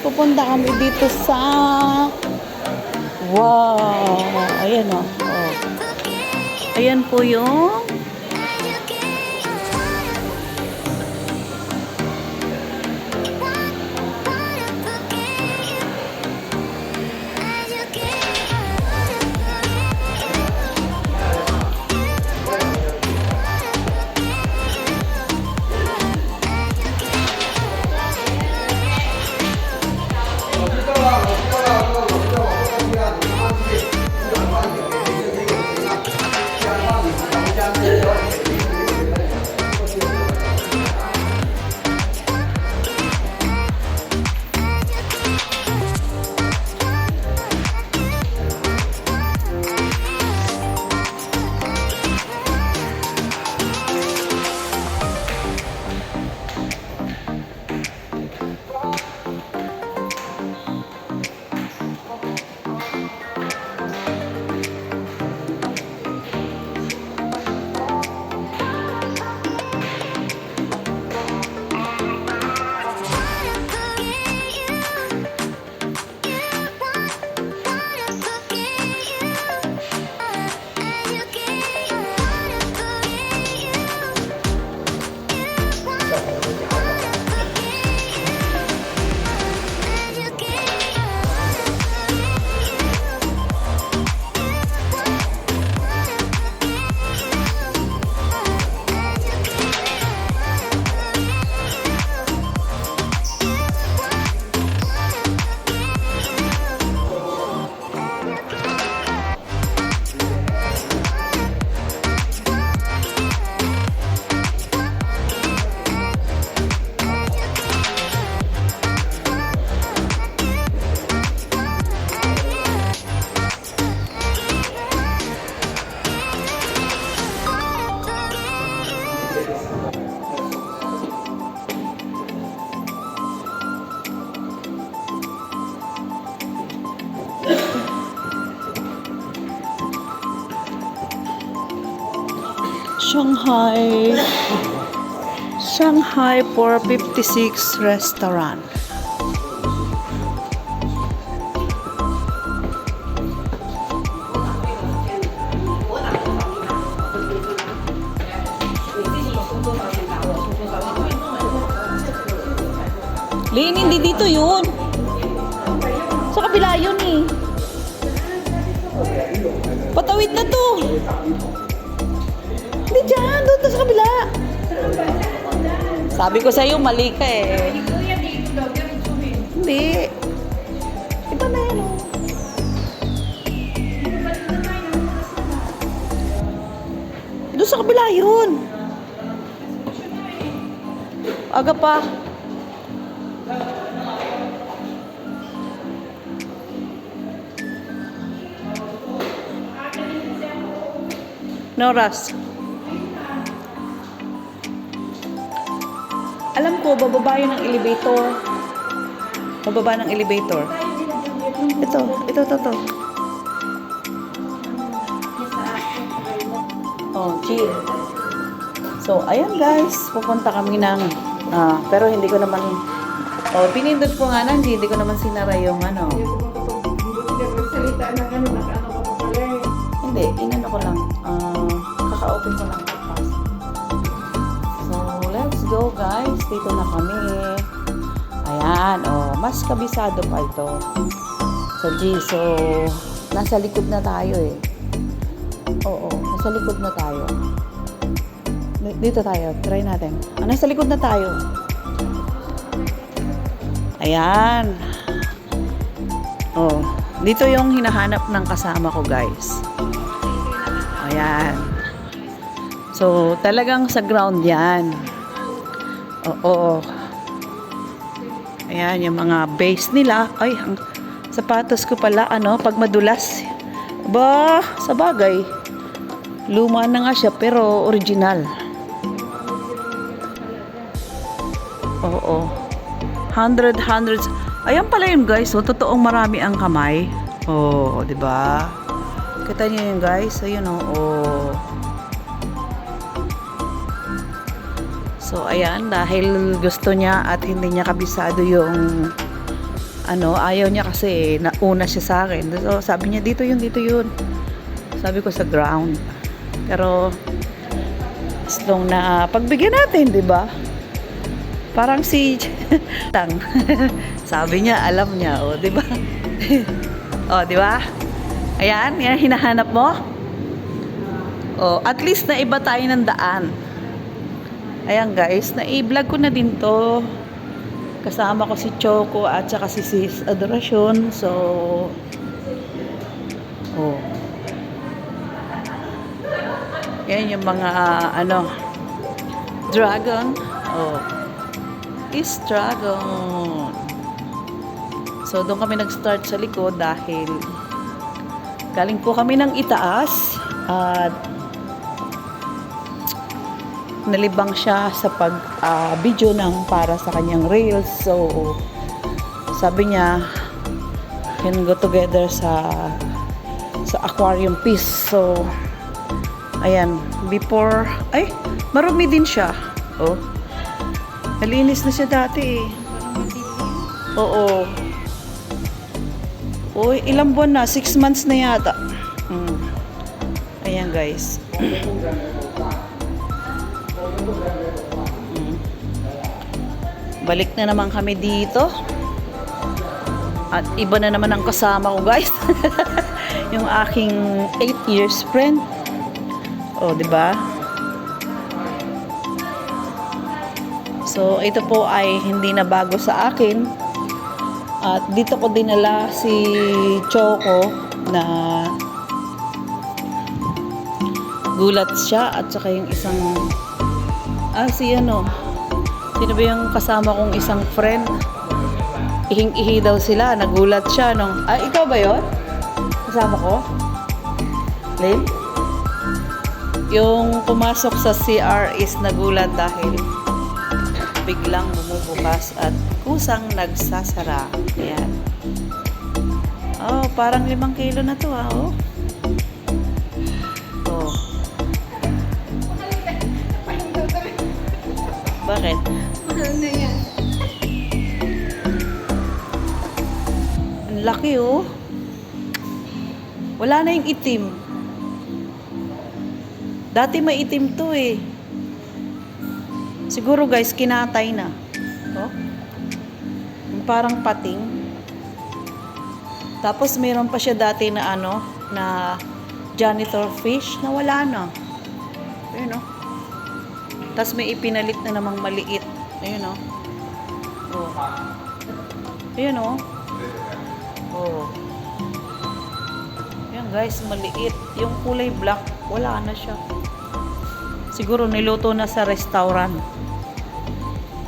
pupunta kami dito sa... Wow! Ayan o. Oh. Ayan po yung... Shanghai 456 restaurant. Lin, hindi dito yun. Sa kabila yun eh. Patawid na to. Hindi dyan, doon sa kabila. Sabi ko sa'yo, mali ka eh. Hindi. Iba na yan oh. Doon sa kabila yun. Aga pa. Noras. Alam ko, bababa yun ng elevator. Bababa ng elevator. Ito. Oh, chill. So, ayan guys. Pupunta kami ng... pero hindi ko naman... Oh, pinindot ko nga hindi ko naman sinara yung ano. Hindi, inano ko lang. Kaka-open ko lang. So, let's go guys. Dito na kami. Ayan, oh. Mas kabisado pa ito. So, nasa likod na tayo eh. Oo, nasa likod na tayo. Dito tayo. Try natin. Nasa likod na tayo. Ayan. Oh, dito yung hinahanap ng kasama ko guys. Ayan. So, talagang sa ground yan. Oo. Ayan, yung mga base nila. Ay, ang sapatos ko pala, pag madulas. Ba, sa bagay. Luma na nga siya, pero original. Oo. Hundreds. Ayan pala yun guys. So, totoong marami ang kamay. Oh, di ba? Kita niyo yun guys. Ayun oh. So, ayan. Dahil gusto niya at hindi niya kabisado yung ayaw niya kasi nauna siya sa akin. So, sabi niya, dito yun, dito yun. Sabi ko sa ground. Pero, as long na pagbigyan natin, di ba? Parang si lang. Sabi niya, alam niya, o, di ba? O, di ba? Ayan, yan hinahanap mo. O, at least na iba tayo ng daan. Ayan guys, na-i-vlog ko na din to. Kasama ko si Choco at saka si Sis Adoracion. So, oh. Yan yung mga, dragon. Oh. Is dragon. So, doon kami nag-start sa likod dahil galing po kami ng itaas at nalibang siya sa pag-video ng para sa kanyang reels. So, sabi niya, can go together sa aquarium piece. So, ayan, before, ay, marumi din siya. Oh, nalinis na siya dati eh. Oo. Uy, ilang buwan na? 6 months na yata. Ayan guys. Balik na naman kami dito. At iba na naman ang kasama ko guys. Yung aking 8 years friend. Oh, di ba? So, ito po ay hindi na bago sa akin. At dito ko dinala si Choco na gulat siya at saka yung isang sino ba yung kasama kong isang friend, ihing-ihi daw sila, nagulat siya nung, ikaw ba yun? Kasama ko? Lynn? Yung pumasok sa CR is nagulat dahil biglang bumubukas at kusang nagsasara. Ayan. Oh, parang 5 kilo na to oh. Oh. Bakit? Ano yan? Ang laki oh. Wala na yung itim. Dati may itim to eh. Siguro guys, kinatay na. Oh. Parang pating. Tapos mayroon pa siya dati na na janitor fish na wala na. Ayun oh. Tapos may ipinalit na namang maliit. Ayun oh. Oh. Ayun oh. Oh. Ayan guys, maliit. Yung kulay black, wala na siya. Siguro niluto na sa restaurant.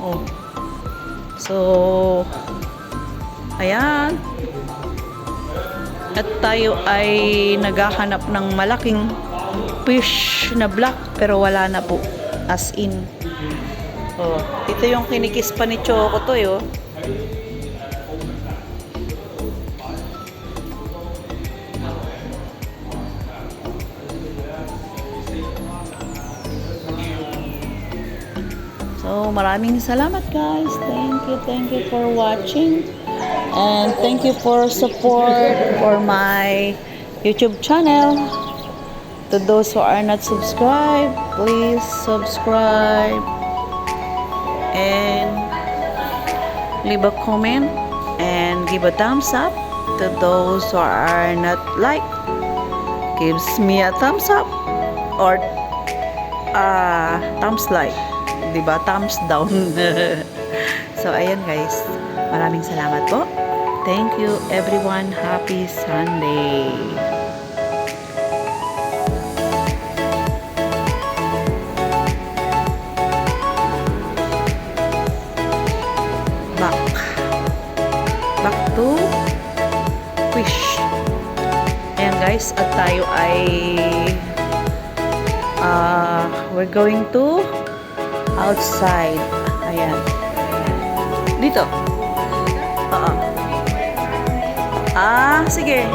Oh. So, ayan. At tayo ay naghahanap ng malaking fish na black pero wala na po. As in. Oh, ito yung kinikis pa ni Choco to yo. So, maraming salamat guys. Thank you for watching. And thank you for support for my YouTube channel. To those who are not subscribed, please subscribe and leave a comment and give a thumbs up. To those who are not like, gives me a thumbs up or thumbs like, diba? Thumbs down. So ayan guys, maraming salamat po. Thank you everyone. Happy Sunday. Back to fish. Ayan guys, at tayo ay we're going to outside. Ayan. Dito. Sige.